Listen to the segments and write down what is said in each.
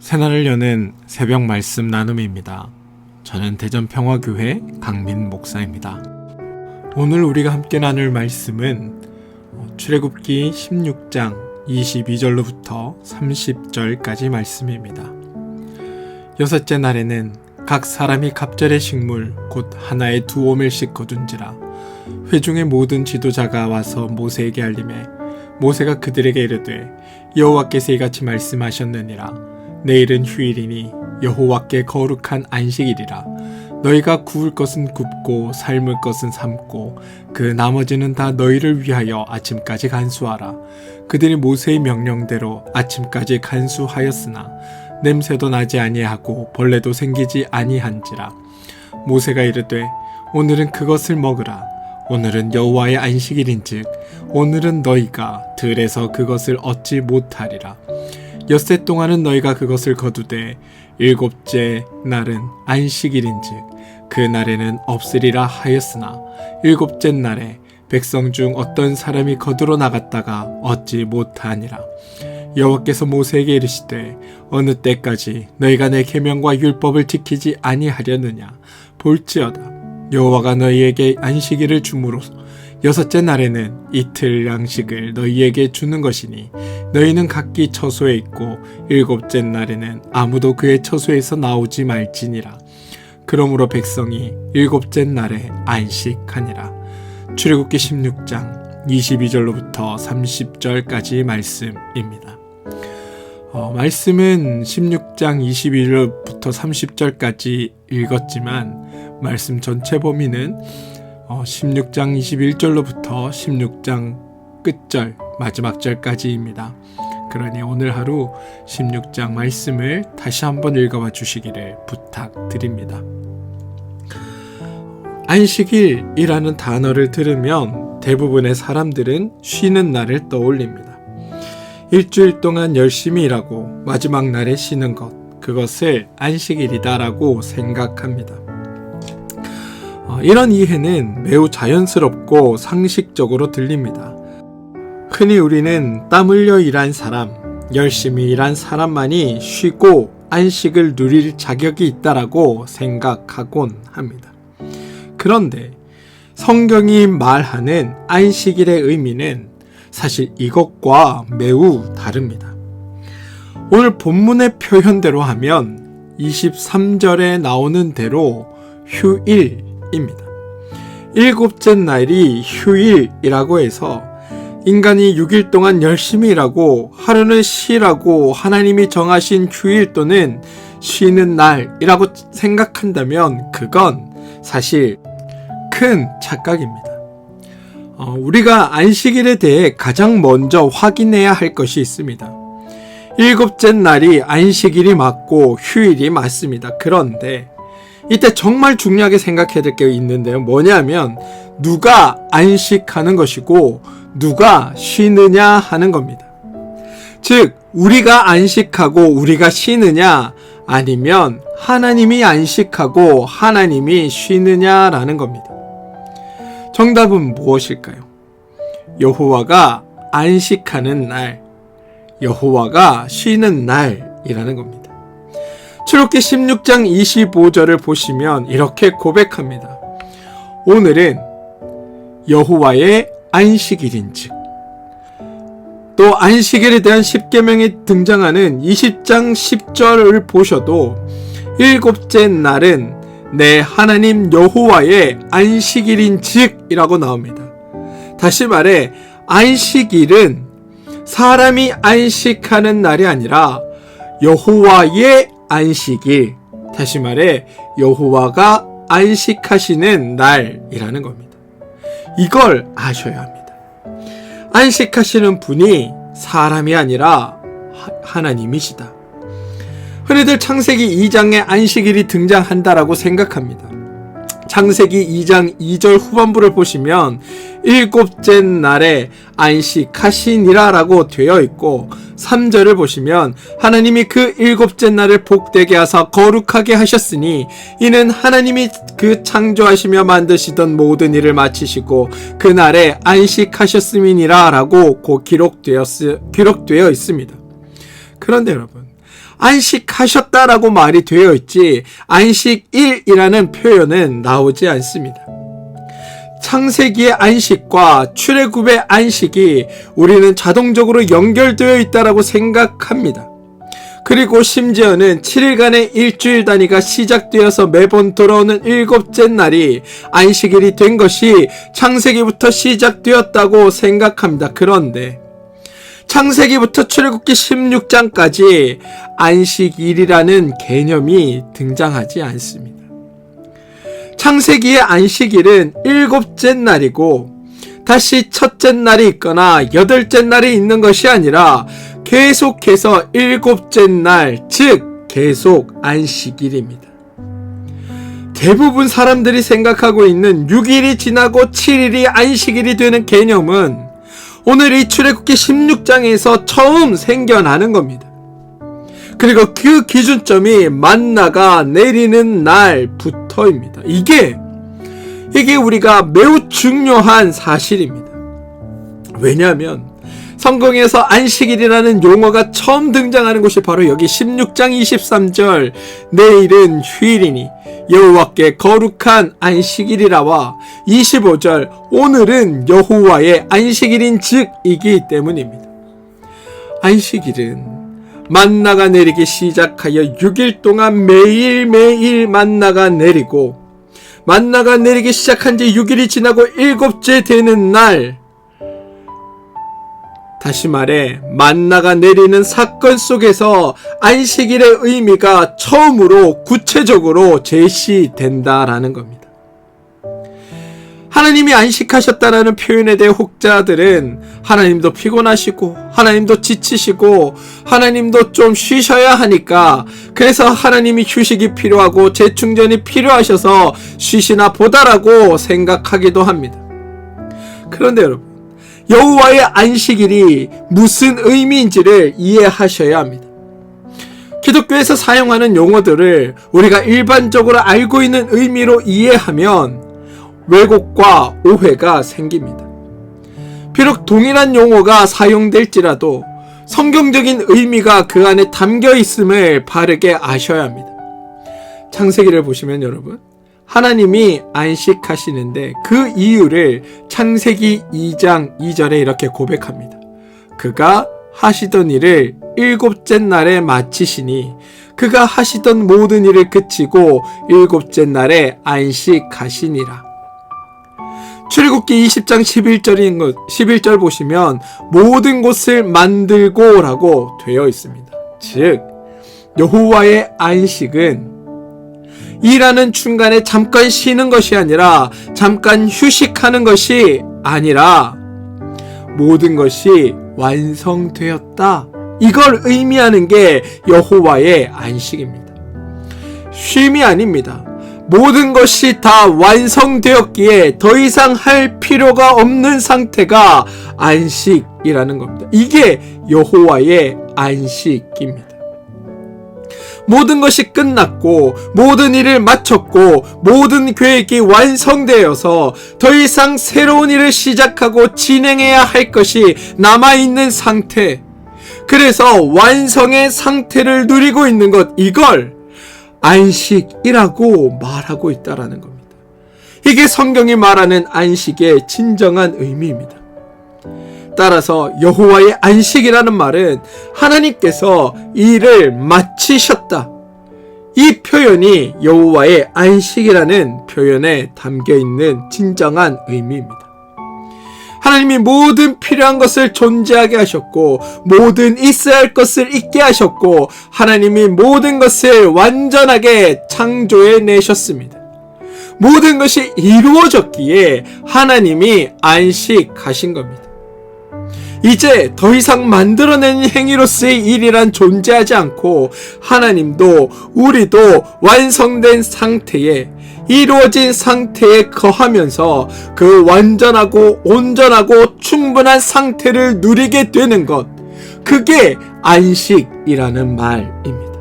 새날을 여는 새벽 말씀 나눔입니다. 저는 대전평화교회 강민 목사입니다. 오늘 우리가 함께 나눌 말씀은 출애굽기 16장 22절로부터 30절까지 말씀입니다. 여섯째 날에는 각 사람이 갑절의 식물 곧 하나에 2오멜씩 거둔지라. 회중의 모든 지도자가 와서 모세에게 알리매 모세가 그들에게 이르되 여호와께서 이같이 말씀하셨느니라. 내일은 휴일이니 여호와께 거룩한 안식일이라. 너희가 구울 것은 굽고 삶을 것은 삶고 그 나머지는 다 너희를 위하여 아침까지 간수하라. 그들이 모세의 명령대로 아침까지 간수하였으나 냄새도 나지 아니하고 벌레도 생기지 아니한지라. 모세가 이르되 오늘은 그것을 먹으라. 오늘은 여호와의 안식일인즉 오늘은 너희가 들에서 그것을 얻지 못하리라. 엿새 동안은 너희가 그것을 거두되 일곱째 날은 안식일인즉 그 날에는 없으리라 하였으나 일곱째 날에 백성 중 어떤 사람이 거두러 나갔다가 얻지 못하니라. 여호와께서 모세에게 이르시되 어느 때까지 너희가 내 계명과 율법을 지키지 아니하려느냐. 볼지어다 여호와가 너희에게 안식일을 주므로서 여섯째 날에는 이틀 양식을 너희에게 주는 것이니 너희는 각기 처소에 있고 일곱째 날에는 아무도 그의 처소에서 나오지 말지니라. 그러므로 백성이 일곱째 날에 안식하니라. 출애굽기 16장 22절로부터 30절까지 말씀입니다. 말씀은 16장 22절부터 30절까지 읽었지만 말씀 전체 범위는 16장 21절로부터 16장 끝절 마지막 절까지입니다. 그러니 오늘 하루 16장 말씀을 다시 한번 읽어봐 주시기를 부탁드립니다. 안식일이라는 단어를 들으면 대부분의 사람들은 쉬는 날을 떠올립니다. 일주일 동안 열심히 일하고 마지막 날에 쉬는 것, 그것을 안식일이다라고 생각합니다. 이런 이해는 매우 자연스럽고 상식적으로 들립니다. 흔히 우리는 땀 흘려 일한 사람, 열심히 일한 사람만이 쉬고 안식을 누릴 자격이 있다라고 생각하곤 합니다. 그런데 성경이 말하는 안식일의 의미는 사실 이것과 매우 다릅니다. 오늘 본문의 표현대로 하면 23절에 나오는 대로 휴일입니다. 일곱째 날이 휴일이라고 해서 인간이 6일 동안 열심히 일하고 하루는 쉬라고 하나님이 정하신 휴일 또는 쉬는 날이라고 생각한다면 그건 사실 큰 착각입니다. 우리가 안식일에 대해 가장 먼저 확인해야 할 것이 있습니다. 일곱째 날이 안식일이 맞고 휴일이 맞습니다. 그런데 이때 정말 중요하게 생각해야 될 게 있는데요. 뭐냐면 누가 안식하는 것이고 누가 쉬느냐 하는 겁니다. 즉 우리가 안식하고 우리가 쉬느냐 아니면 하나님이 안식하고 하나님이 쉬느냐라는 겁니다. 정답은 무엇일까요? 여호와가 안식하는 날, 여호와가 쉬는 날이라는 겁니다. 출애굽기 16장 25절을 보시면 이렇게 고백합니다. 오늘은 여호와의 안식일인즉. 또 안식일에 대한 십계명이 등장하는 20장 10절을 보셔도 일곱째 날은 내 하나님 여호와의 안식일인즉 이라고 나옵니다. 다시 말해 안식일은 사람이 안식하는 날이 아니라 여호와의 안식일, 다시 말해 여호와가 안식하시는 날이라는 겁니다. 이걸 아셔야 합니다. 안식하시는 분이 사람이 아니라 하나님이시다. 흔히들 창세기 2장에 안식일이 등장한다라고 생각합니다. 창세기 2장 2절 후반부를 보시면 일곱째 날에 안식하시니라 라고 되어 있고 3절을 보시면 하나님이 그 일곱째 날을 복되게 하사 거룩하게 하셨으니 이는 하나님이 그 창조하시며 만드시던 모든 일을 마치시고 그 날에 안식하셨음이니라 라고 기록되어 있습니다. 그런데 여러분, 안식하셨다라고 말이 되어 있지 안식일이라는 표현은 나오지 않습니다. 창세기의 안식과 출애굽의 안식이 우리는 자동적으로 연결되어 있다라고 생각합니다. 그리고 심지어는 7일간의 일주일 단위가 시작되어서 매번 돌아오는 7째 날이 안식일이 된 것이 창세기부터 시작되었다고 생각합니다. 그런데 창세기부터 출애굽기 16장까지 안식일이라는 개념이 등장하지 않습니다. 창세기의 안식일은 7째 날이고 다시 첫째 날이 있거나 8째 날이 있는 것이 아니라 계속해서 7째 날, 즉 계속 안식일입니다. 대부분 사람들이 생각하고 있는 6일이 지나고 7일이 안식일이 되는 개념은 오늘 이 출애굽기 16장에서 처음 생겨나는 겁니다. 그리고 그 기준점이 만나가 내리는 날부터입니다. 이게 우리가 매우 중요한 사실입니다. 왜냐하면 성경에서 안식일이라는 용어가 처음 등장하는 곳이 바로 여기 16장 23절 내일은 휴일이니 여호와께 거룩한 안식일이라와 25절 오늘은 여호와의 안식일인 즉 이기 때문입니다. 안식일은 만나가 내리기 시작하여 6일 동안 매일매일 만나가 내리고 만나가 내리기 시작한 지 6일이 지나고 7째 되는 날 다시 말해 만나가 내리는 사건 속에서 안식일의 의미가 처음으로 구체적으로 제시된다라는 겁니다. 하나님이 안식하셨다라는 표현에 대해 혹자들은 하나님도 피곤하시고 하나님도 지치시고 하나님도 좀 쉬셔야 하니까 그래서 하나님이 휴식이 필요하고 재충전이 필요하셔서 쉬시나 보다라고 생각하기도 합니다. 그런데 여러분 여호와의 안식일이 무슨 의미인지를 이해하셔야 합니다. 기독교에서 사용하는 용어들을 우리가 일반적으로 알고 있는 의미로 이해하면 왜곡과 오해가 생깁니다. 비록 동일한 용어가 사용될지라도 성경적인 의미가 그 안에 담겨 있음을 바르게 아셔야 합니다. 창세기를 보시면 여러분 하나님이 안식하시는데 그 이유를 창세기 2장 2절에 이렇게 고백합니다. 그가 하시던 일을 7째 날에 마치시니 그가 하시던 모든 일을 그치고 7째 날에 안식하시니라. 출애굽기 20장 11절 보시면 모든 곳을 만들고 라고 되어 있습니다. 즉 여호와의 안식은 일하는 중간에 잠깐 쉬는 것이 아니라 잠깐 휴식하는 것이 아니라 모든 것이 완성되었다. 이걸 의미하는 게 여호와의 안식입니다. 쉼이 아닙니다. 모든 것이 다 완성되었기에 더 이상 할 필요가 없는 상태가 안식이라는 겁니다. 이게 여호와의 안식입니다. 모든 것이 끝났고 모든 일을 마쳤고 모든 계획이 완성되어서 더 이상 새로운 일을 시작하고 진행해야 할 것이 남아있는 상태, 그래서 완성의 상태를 누리고 있는 것, 이걸 안식이라고 말하고 있다라는 겁니다. 이게 성경이 말하는 안식의 진정한 의미입니다. 따라서 여호와의 안식이라는 말은 하나님께서 일을 마치셨다. 이 표현이 여호와의 안식이라는 표현에 담겨있는 진정한 의미입니다. 하나님이 모든 필요한 것을 존재하게 하셨고 모든 있어야 할 것을 있게 하셨고 하나님이 모든 것을 완전하게 창조해 내셨습니다. 모든 것이 이루어졌기에 하나님이 안식하신 겁니다. 이제 더 이상 만들어내는 행위로서의 일이란 존재하지 않고 하나님도 우리도 완성된 상태에 이루어진 상태에 거하면서 그 완전하고 온전하고 충분한 상태를 누리게 되는 것, 그게 안식이라는 말입니다.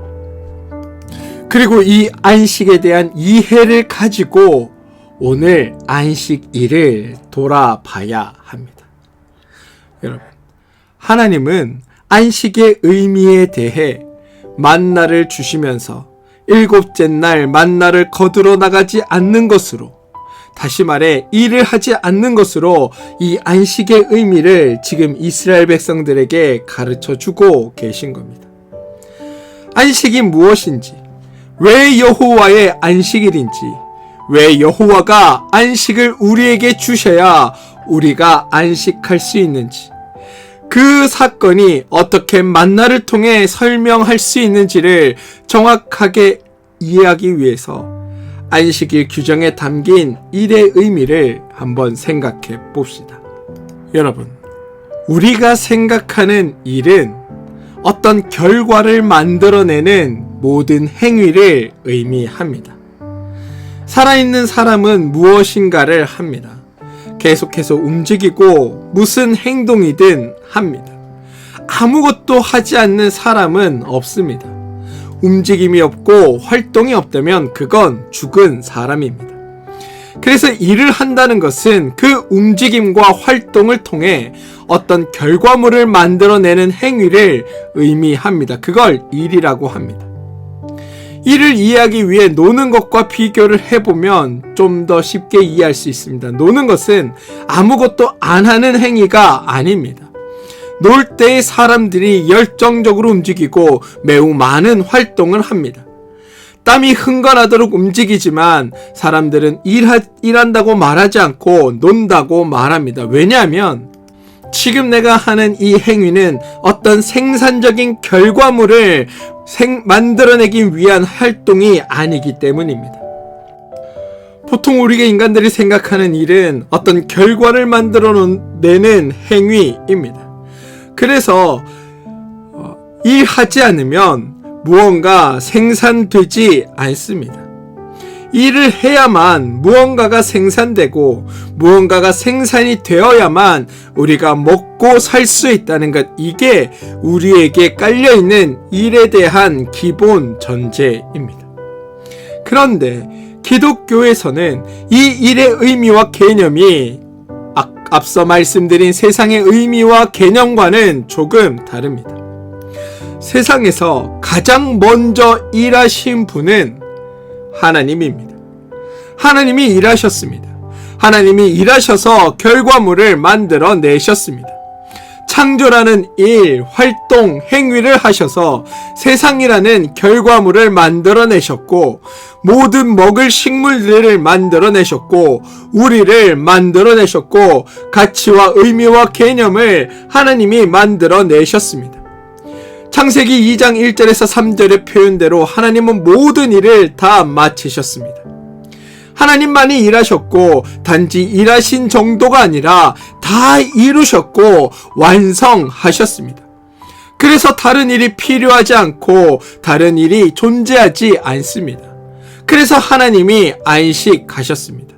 그리고 이 안식에 대한 이해를 가지고 오늘 안식일을 돌아봐야 합니다. 여러분, 하나님은 안식의 의미에 대해 만나를 주시면서 일곱째 날 만나를 거두러 나가지 않는 것으로, 다시 말해 일을 하지 않는 것으로 이 안식의 의미를 지금 이스라엘 백성들에게 가르쳐주고 계신 겁니다. 안식이 무엇인지, 왜 여호와의 안식일인지, 왜 여호와가 안식을 우리에게 주셔야 우리가 안식할 수 있는지, 그 사건이 어떻게 만나를 통해 설명할 수 있는지를 정확하게 이해하기 위해서 안식일 규정에 담긴 일의 의미를 한번 생각해 봅시다. 여러분, 우리가 생각하는 일은 어떤 결과를 만들어내는 모든 행위를 의미합니다. 살아있는 사람은 무엇인가를 합니다. 계속해서 움직이고 무슨 행동이든 합니다. 아무것도 하지 않는 사람은 없습니다. 움직임이 없고 활동이 없다면 그건 죽은 사람입니다. 그래서 일을 한다는 것은 그 움직임과 활동을 통해 어떤 결과물을 만들어내는 행위를 의미합니다. 그걸 일이라고 합니다. 이를 이해하기 위해 노는 것과 비교를 해보면 좀 더 쉽게 이해할 수 있습니다. 노는 것은 아무것도 안 하는 행위가 아닙니다. 놀 때 사람들이 열정적으로 움직이고 매우 많은 활동을 합니다. 땀이 흥건하도록 움직이지만 사람들은 일한다고 말하지 않고 논다고 말합니다. 왜냐하면 지금 내가 하는 이 행위는 어떤 생산적인 결과물을 만들어내기 위한 활동이 아니기 때문입니다. 보통 우리가 인간들이 생각하는 일은 어떤 결과를 만들어내는 행위입니다. 그래서 일하지 않으면 무언가 생산되지 않습니다. 일을 해야만 무언가가 생산되고 무언가가 생산이 되어야만 우리가 먹고 살 수 있다는 것, 이게 우리에게 깔려있는 일에 대한 기본 전제입니다. 그런데 기독교에서는 이 일의 의미와 개념이 앞서 말씀드린 세상의 의미와 개념과는 조금 다릅니다. 세상에서 가장 먼저 일하신 분은 하나님입니다. 하나님이 일하셨습니다. 하나님이 일하셔서 결과물을 만들어 내셨습니다. 창조라는 일, 활동, 행위를 하셔서 세상이라는 결과물을 만들어내셨고 모든 먹을 식물들을 만들어내셨고 우리를 만들어내셨고 가치와 의미와 개념을 하나님이 만들어내셨습니다. 창세기 2장 1절에서 3절의 표현대로 하나님은 모든 일을 다 마치셨습니다. 하나님만이 일하셨고 단지 일하신 정도가 아니라 다 이루셨고 완성하셨습니다. 그래서 다른 일이 필요하지 않고 다른 일이 존재하지 않습니다. 그래서 하나님이 안식하셨습니다.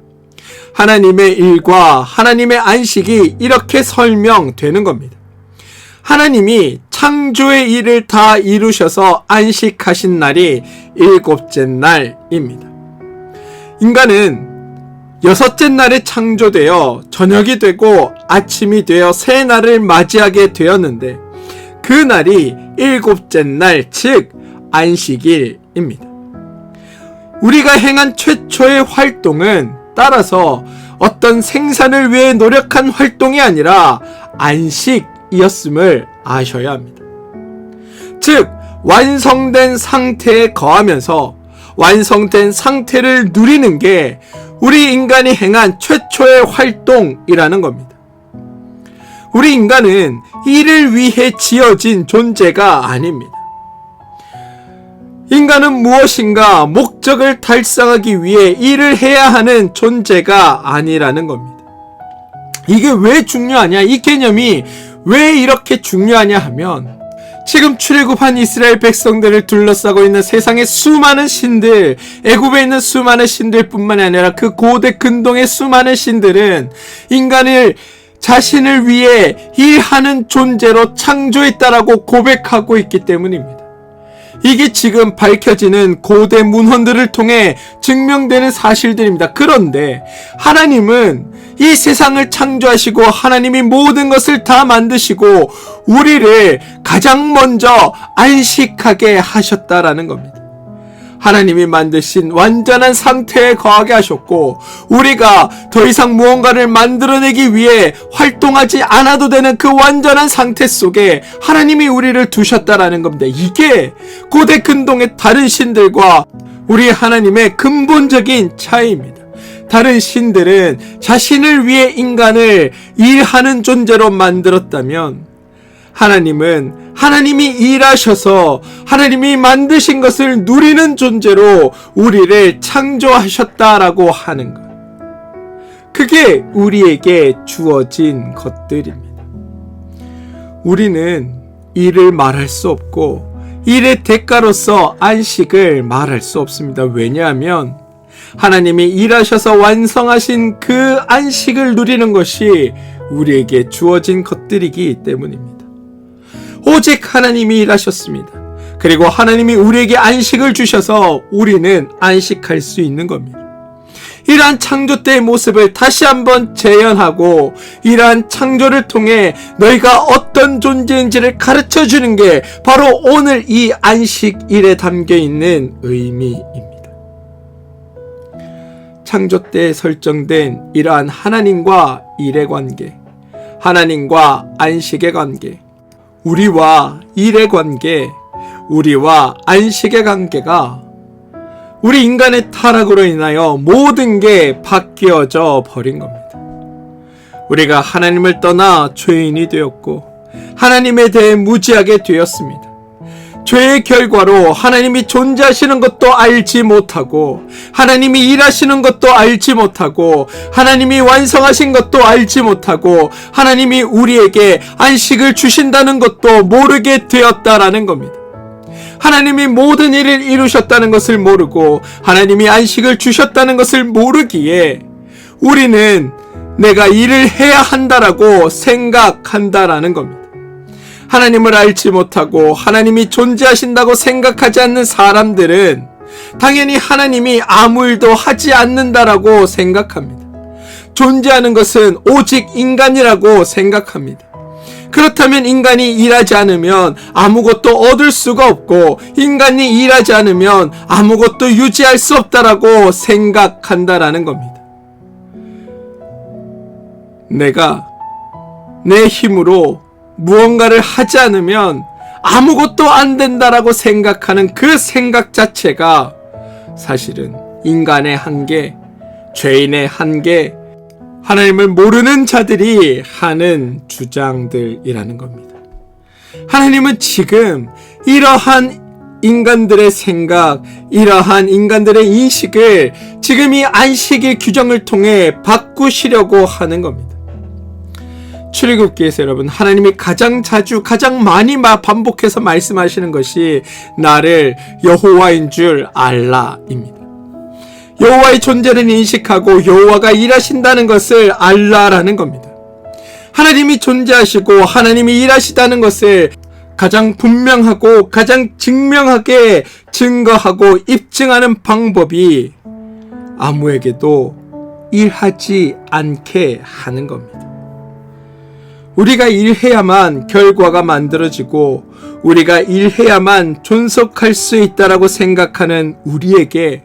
하나님의 일과 하나님의 안식이 이렇게 설명되는 겁니다. 하나님이 창조의 일을 다 이루셔서 안식하신 날이 일곱째 날입니다. 인간은 여섯째 날에 창조되어 저녁이 되고 아침이 되어 새 날을 맞이하게 되었는데 그 날이 일곱째 날, 즉 안식일입니다. 우리가 행한 최초의 활동은 따라서 어떤 생산을 위해 노력한 활동이 아니라 안식이었음을 아셔야 합니다. 즉 완성된 상태에 거하면서 완성된 상태를 누리는 게 우리 인간이 행한 최초의 활동이라는 겁니다. 우리 인간은 일을 위해 지어진 존재가 아닙니다. 인간은 무엇인가 목적을 달성하기 위해 일을 해야 하는 존재가 아니라는 겁니다. 이게 왜 중요하냐? 이 개념이 왜 이렇게 중요하냐 하면 지금 출애굽한 이스라엘 백성들을 둘러싸고 있는 세상의 수많은 신들, 애굽에 있는 수많은 신들뿐만 아니라 그 고대 근동의 수많은 신들은 인간을 자신을 위해 일하는 존재로 창조했다라고 고백하고 있기 때문입니다. 이게 지금 밝혀지는 고대 문헌들을 통해 증명되는 사실들입니다. 그런데 하나님은 이 세상을 창조하시고 하나님이 모든 것을 다 만드시고 우리를 가장 먼저 안식하게 하셨다라는 겁니다. 하나님이 만드신 완전한 상태에 거하게 하셨고 우리가 더 이상 무언가를 만들어내기 위해 활동하지 않아도 되는 그 완전한 상태 속에 하나님이 우리를 두셨다라는 겁니다. 이게 고대 근동의 다른 신들과 우리 하나님의 근본적인 차이입니다. 다른 신들은 자신을 위해 인간을 일하는 존재로 만들었다면 하나님은 하나님이 일하셔서 하나님이 만드신 것을 누리는 존재로 우리를 창조하셨다라고 하는 것. 그게 우리에게 주어진 것들입니다. 우리는 일을 말할 수 없고 일의 대가로서 안식을 말할 수 없습니다. 왜냐하면 하나님이 일하셔서 완성하신 그 안식을 누리는 것이 우리에게 주어진 것들이기 때문입니다. 오직 하나님이 일하셨습니다. 그리고 하나님이 우리에게 안식을 주셔서 우리는 안식할 수 있는 겁니다. 이러한 창조 때의 모습을 다시 한번 재현하고 이러한 창조를 통해 너희가 어떤 존재인지를 가르쳐 주는 게 바로 오늘 이 안식일에 담겨 있는 의미입니다. 창조 때 설정된 이러한 하나님과 일의 관계, 하나님과 안식의 관계, 우리와 일의 관계, 우리와 안식의 관계가 우리 인간의 타락으로 인하여 모든 게 바뀌어져 버린 겁니다. 우리가 하나님을 떠나 죄인이 되었고 하나님에 대해 무지하게 되었습니다. 죄의 결과로 하나님이 존재하시는 것도 알지 못하고 하나님이 일하시는 것도 알지 못하고 하나님이 완성하신 것도 알지 못하고 하나님이 우리에게 안식을 주신다는 것도 모르게 되었다라는 겁니다. 하나님이 모든 일을 이루셨다는 것을 모르고 하나님이 안식을 주셨다는 것을 모르기에 우리는 내가 일을 해야 한다라고 생각한다라는 겁니다. 하나님을 알지 못하고 하나님이 존재하신다고 생각하지 않는 사람들은 당연히 하나님이 아무 일도 하지 않는다라고 생각합니다. 존재하는 것은 오직 인간이라고 생각합니다. 그렇다면 인간이 일하지 않으면 아무것도 얻을 수가 없고 인간이 일하지 않으면 아무것도 유지할 수 없다라고 생각한다라는 겁니다. 내가 내 힘으로 무언가를 하지 않으면 아무것도 안 된다라고 생각하는 그 생각 자체가 사실은 인간의 한계, 죄인의 한계, 하나님을 모르는 자들이 하는 주장들이라는 겁니다. 하나님은 지금 이러한 인간들의 생각, 이러한 인간들의 인식을 지금 이 안식일 규정을 통해 바꾸시려고 하는 겁니다. 출애굽기에서 여러분 하나님이 가장 자주 가장 많이 반복해서 말씀하시는 것이 나를 여호와인 줄 알라입니다. 여호와의 존재를 인식하고 여호와가 일하신다는 것을 알라라는 겁니다. 하나님이 존재하시고 하나님이 일하시다는 것을 가장 분명하고 가장 증명하게 증거하고 입증하는 방법이 아무에게도 일하지 않게 하는 겁니다. 우리가 일해야만 결과가 만들어지고 우리가 일해야만 존속할 수 있다라고 생각하는 우리에게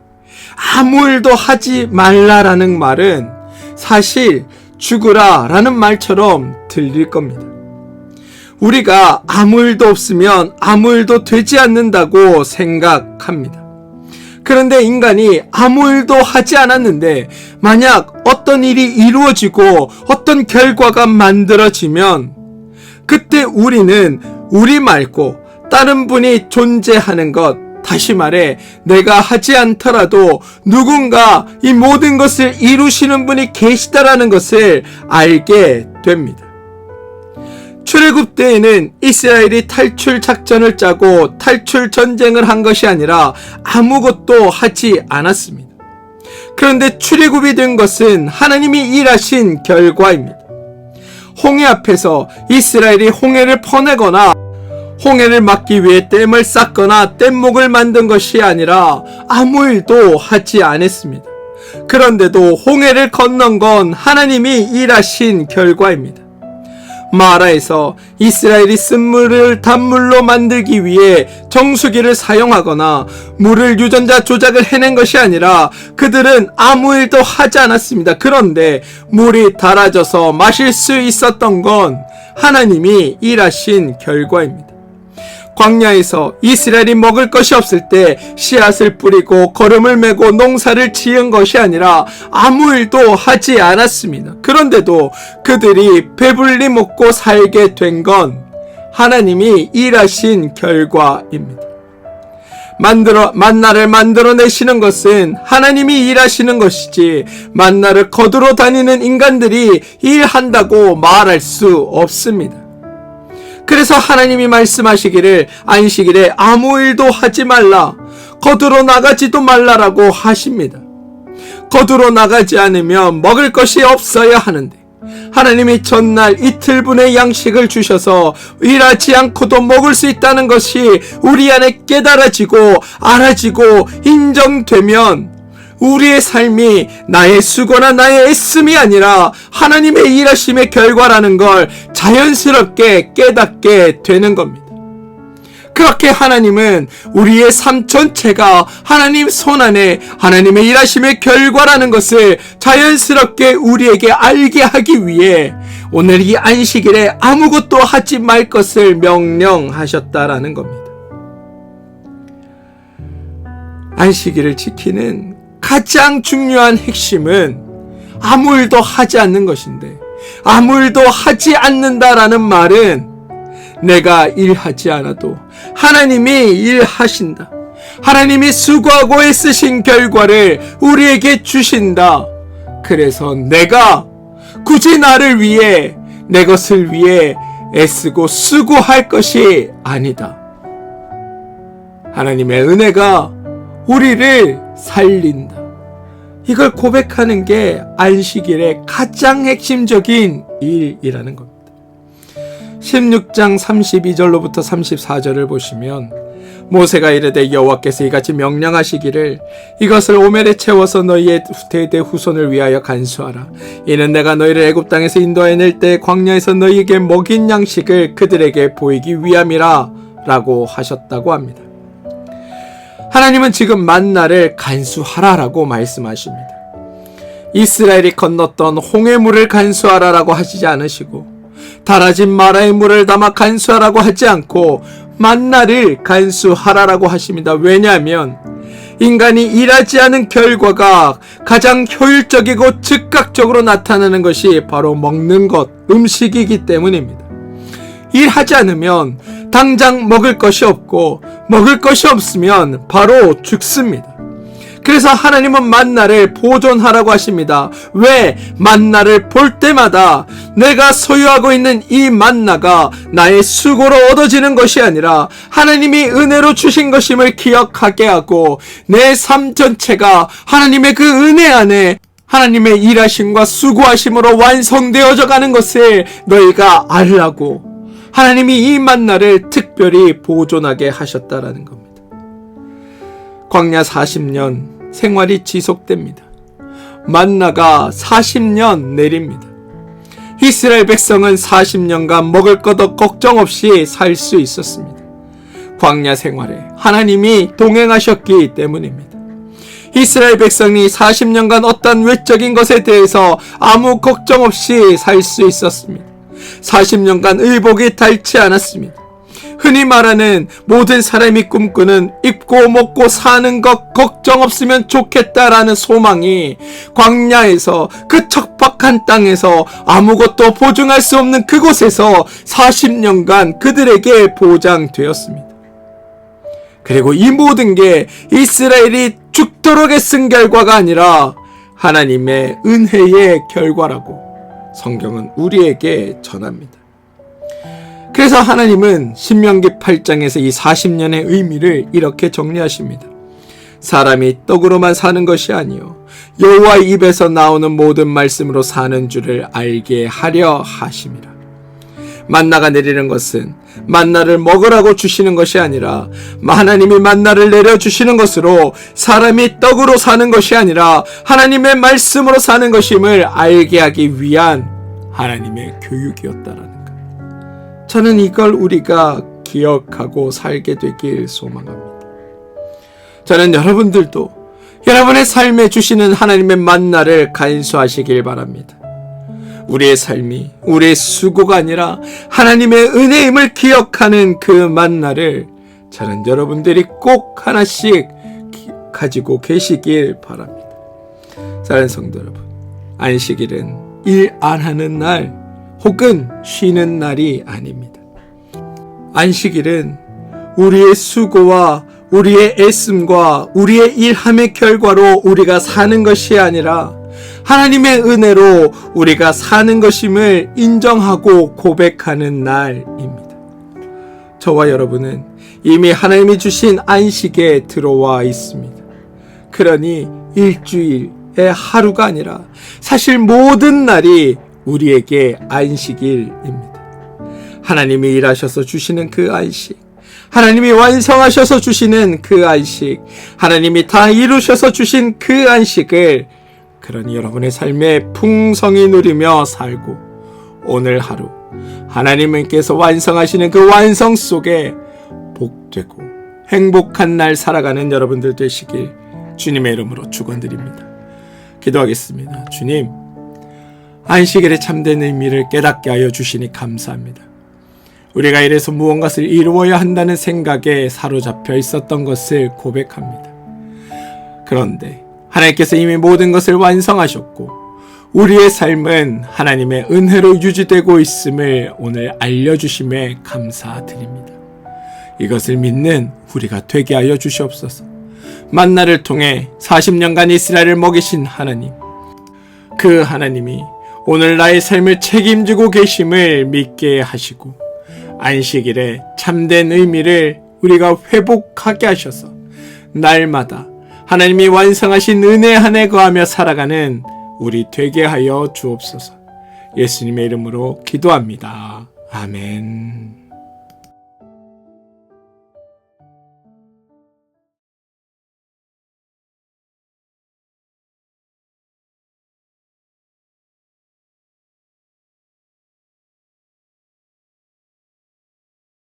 아무 일도 하지 말라라는 말은 사실 죽으라 라는 말처럼 들릴 겁니다. 우리가 아무 일도 없으면 아무 일도 되지 않는다고 생각합니다. 그런데 인간이 아무 일도 하지 않았는데 만약 어떤 일이 이루어지고 어떤 결과가 만들어지면 그때 우리는 우리 말고 다른 분이 존재하는 것, 다시 말해 내가 하지 않더라도 누군가 이 모든 것을 이루시는 분이 계시다라는 것을 알게 됩니다. 출애굽 때에는 이스라엘이 탈출 작전을 짜고 탈출 전쟁을 한 것이 아니라 아무것도 하지 않았습니다. 그런데 출애굽이 된 것은 하나님이 일하신 결과입니다. 홍해 앞에서 이스라엘이 홍해를 퍼내거나 홍해를 막기 위해 댐을 쌓거나 댐목을 만든 것이 아니라 아무 일도 하지 않았습니다. 그런데도 홍해를 건넌 건 하나님이 일하신 결과입니다. 마라에서 이스라엘이 쓴 물을 단물로 만들기 위해 정수기를 사용하거나 물을 유전자 조작을 해낸 것이 아니라 그들은 아무 일도 하지 않았습니다. 그런데 물이 달아져서 마실 수 있었던 건 하나님이 일하신 결과입니다. 광야에서 이스라엘이 먹을 것이 없을 때 씨앗을 뿌리고 거름을 메고 농사를 지은 것이 아니라 아무 일도 하지 않았습니다. 그런데도 그들이 배불리 먹고 살게 된 건 하나님이 일하신 결과입니다. 만나를 만들어내시는 것은 하나님이 일하시는 것이지 만나를 거두러 다니는 인간들이 일한다고 말할 수 없습니다. 그래서 하나님이 말씀하시기를 안식일에 아무 일도 하지 말라, 거두러 나가지도 말라라고 하십니다. 거두러 나가지 않으면 먹을 것이 없어야 하는데 하나님이 전날 이틀분의 양식을 주셔서 일하지 않고도 먹을 수 있다는 것이 우리 안에 깨달아지고 알아지고 인정되면 우리의 삶이 나의 수고나 나의 애씀이 아니라 하나님의 일하심의 결과라는 걸 자연스럽게 깨닫게 되는 겁니다. 그렇게 하나님은 우리의 삶 전체가 하나님 손안에 하나님의 일하심의 결과라는 것을 자연스럽게 우리에게 알게 하기 위해 오늘 이 안식일에 아무것도 하지 말 것을 명령하셨다라는 겁니다. 안식일을 지키는 가장 중요한 핵심은 아무 일도 하지 않는 것인데, 아무 일도 하지 않는다라는 말은 내가 일하지 않아도 하나님이 일하신다. 하나님이 수고하고 애쓰신 결과를 우리에게 주신다. 그래서 내가 굳이 나를 위해, 내 것을 위해 애쓰고 수고할 것이 아니다. 하나님의 은혜가 우리를 살린다. 이걸 고백하는 게 안식일의 가장 핵심적인 일이라는 겁니다. 16장 32절로부터 34절을 보시면 모세가 이르되 여호와께서 이같이 명령하시기를 이것을 오멜에 채워서 너희의 대대 후손을 위하여 간수하라. 이는 내가 너희를 애굽 땅에서 인도해낼 때 광야에서 너희에게 먹인 양식을 그들에게 보이기 위함이라 라고 하셨다고 합니다. 하나님은 지금 만나를 간수하라라고 말씀하십니다. 이스라엘이 건넜던 홍해물을 간수하라라고 하시지 않으시고 달아진 마라의 물을 담아 간수하라고 하지 않고 만나를 간수하라라고 하십니다. 왜냐하면 인간이 일하지 않은 결과가 가장 효율적이고 즉각적으로 나타나는 것이 바로 먹는 것, 음식이기 때문입니다. 일하지 않으면 당장 먹을 것이 없고 먹을 것이 없으면 바로 죽습니다. 그래서 하나님은 만나를 보존하라고 하십니다. 왜? 만나를 볼 때마다 내가 소유하고 있는 이 만나가 나의 수고로 얻어지는 것이 아니라 하나님이 은혜로 주신 것임을 기억하게 하고 내 삶 전체가 하나님의 그 은혜 안에 하나님의 일하심과 수고하심으로 완성되어져 가는 것을 너희가 알라고 하나님이 이 만나를 특별히 보존하게 하셨다라는 겁니다. 광야 40년 생활이 지속됩니다. 만나가 40년 내립니다. 이스라엘 백성은 40년간 먹을 것 걱정 없이 살 수 있었습니다. 광야 생활에 하나님이 동행하셨기 때문입니다. 이스라엘 백성이 40년간 어떤 외적인 것에 대해서 아무 걱정 없이 살 수 있었습니다. 40년간 의복이 닳지 않았습니다. 흔히 말하는 모든 사람이 꿈꾸는 입고 먹고 사는 것 걱정 없으면 좋겠다라는 소망이 광야에서 그 척박한 땅에서 아무것도 보증할 수 없는 그곳에서 40년간 그들에게 보장되었습니다. 그리고 이 모든 게 이스라엘이 죽도록 애쓴 결과가 아니라 하나님의 은혜의 결과라고 성경은 우리에게 전합니다. 그래서 하나님은 신명기 8장에서 이 40년의 의미를 이렇게 정리하십니다. 사람이 떡으로만 사는 것이 아니요 여호와의 입에서 나오는 모든 말씀으로 사는 줄을 알게 하려 하심이라. 만나가 내리는 것은 만나를 먹으라고 주시는 것이 아니라 하나님이 만나를 내려주시는 것으로 사람이 떡으로 사는 것이 아니라 하나님의 말씀으로 사는 것임을 알게 하기 위한 하나님의 교육이었다라는 것. 저는 이걸 우리가 기억하고 살게 되길 소망합니다. 저는 여러분들도 여러분의 삶에 주시는 하나님의 만나를 간수하시길 바랍니다. 우리의 삶이 우리의 수고가 아니라 하나님의 은혜임을 기억하는 그 만나를 저는 여러분들이 꼭 하나씩 가지고 계시길 바랍니다. 사랑하는 성도 여러분, 안식일은 일 안 하는 날 혹은 쉬는 날이 아닙니다. 안식일은 우리의 수고와 우리의 애씀과 우리의 일함의 결과로 우리가 사는 것이 아니라 하나님의 은혜로 우리가 사는 것임을 인정하고 고백하는 날입니다. 저와 여러분은 이미 하나님이 주신 안식에 들어와 있습니다. 그러니 일주일의 하루가 아니라 사실 모든 날이 우리에게 안식일입니다. 하나님이 일하셔서 주시는 그 안식, 하나님이 완성하셔서 주시는 그 안식, 하나님이 다 이루셔서 주신 그 안식을 그러니 여러분의 삶에 풍성히 누리며 살고 오늘 하루 하나님께서 완성하시는 그 완성 속에 복되고 행복한 날 살아가는 여러분들 되시길 주님의 이름으로 축원드립니다. 기도하겠습니다. 주님, 안식일의 참된 의미를 깨닫게 하여 주시니 감사합니다. 우리가 이래서 무언가를 이루어야 한다는 생각에 사로잡혀 있었던 것을 고백합니다. 그런데 하나님께서 이미 모든 것을 완성하셨고 우리의 삶은 하나님의 은혜로 유지되고 있음을 오늘 알려주심에 감사드립니다. 이것을 믿는 우리가 되게 하여 주시옵소서. 만나를 통해 40년간 이스라엘을 먹이신 하나님, 그 하나님이 오늘 나의 삶을 책임지고 계심을 믿게 하시고 안식일의 참된 의미를 우리가 회복하게 하셔서 날마다 하나님이 완성하신 은혜 안에 거하며 살아가는 우리 되게 하여 주옵소서. 예수님의 이름으로 기도합니다. 아멘.